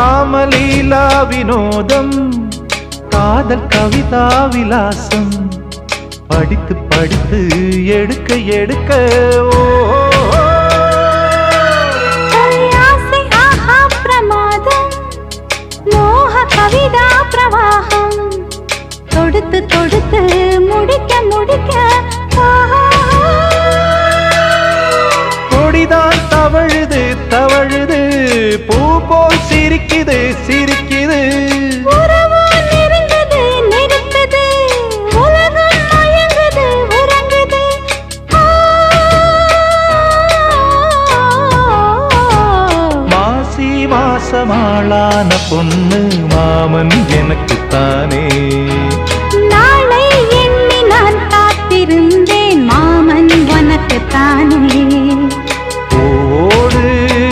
ராமலீலா வினோதம் காதல் கவிதா விலாசம் படித்து படித்து எடுக்க எடுக்க ஓ பிரமாதம் மோக கவிதா பிரவாகம் தொடுத்து தொடுத்து முடிக்க முடிக்க கொடிதான் தவழுது தவழுது பூ போல் சிரிக்குது சிரிக்குது மாசி மாசமாளான பொண்ணு மாமன் எனக்கு தானே